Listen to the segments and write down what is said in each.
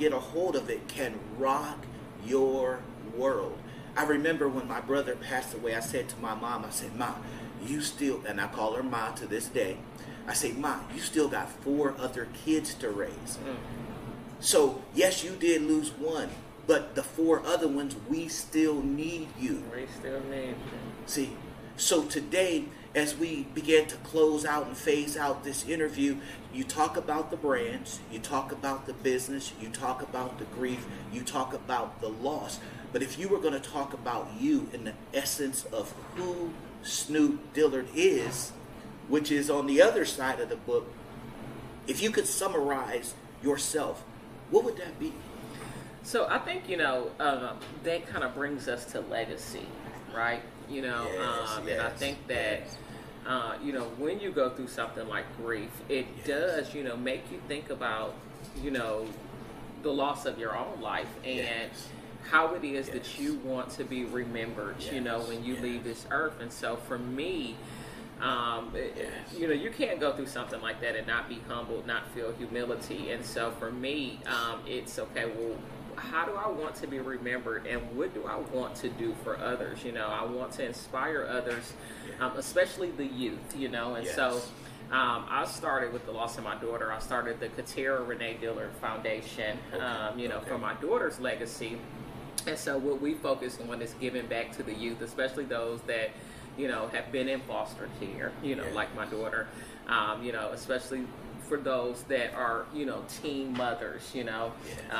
get a hold of it, can rock your world. I remember when my brother passed away, I said to my mom, I said, Ma, you still, and I call her Ma to this day, I say, Ma, you still got 4 other kids to raise. So, yes, you did lose one, but the 4 other ones, we still need you. We still need you. See, so today, as we begin to close out and phase out this interview, you talk about the brands, you talk about the business, you talk about the grief, you talk about the loss. But if you were going to talk about you in the essence of who Snoop Dillard is, which is on the other side of the book, if you could summarize yourself, what would that be? So I think, that kind of brings us to legacy, right? And I think that, when you go through something like grief, it does, make you think about, the loss of your own life and how it is that you want to be remembered, when you leave this earth. And so for me, you can't go through something like that and not be humbled, not feel humility. And so for me, it's okay, well, how do I want to be remembered, and what do I want to do for others? I want to inspire others, especially the youth, and so I started with the loss of my daughter. I started the Katera Renee Dillard Foundation, for my daughter's legacy. And so what we focus on is giving back to the youth, especially those that, have been in foster care, like my daughter, especially for those that are, teen mothers,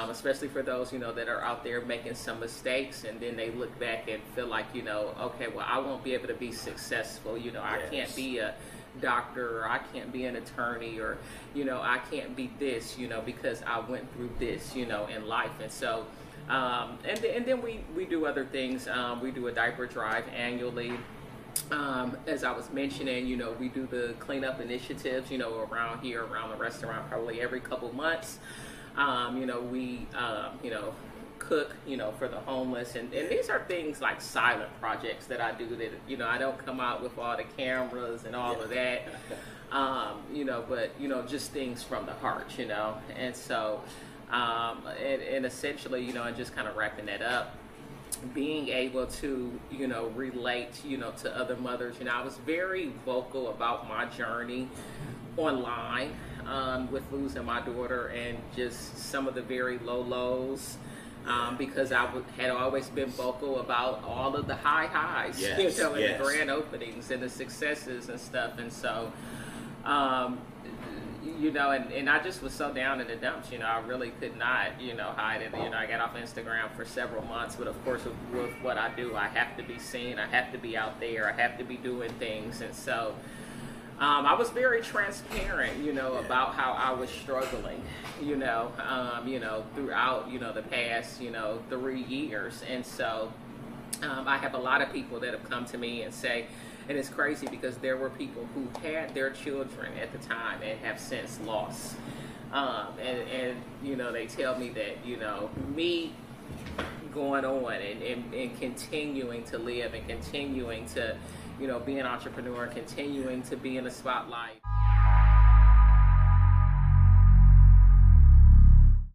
especially for those, that are out there making some mistakes, and then they look back and feel like, okay, well, I won't be able to be successful. I can't be a doctor, or I can't be an attorney, or, I can't be this, because I went through this, in life. And so, and then we do other things. We do a diaper drive annually. As I was mentioning, we do the cleanup initiatives, around here, around the restaurant, probably every couple months. We cook, for the homeless. And these are things like silent projects that I do that, I don't come out with all the cameras and all of that, but, just things from the heart, And so, and essentially, and just kind of wrapping that up, being able to, relate, to other mothers. I was very vocal about my journey online with losing my daughter, and just some of the very low lows, because I had always been vocal about all of the high highs, and the grand openings and the successes and stuff. And so, and I just was so down in the dumps, I really could not, hide it. I got off Instagram for several months, but of course with what I do, I have to be seen, I have to be out there, I have to be doing things. And so I was very transparent, about how I was struggling, throughout, the past, 3 years. And so I have a lot of people that have come to me and say, and it's crazy because there were people who had their children at the time and have since lost. And they tell me that, me going on and continuing to live and continuing to, be an entrepreneur, continuing to be in the spotlight.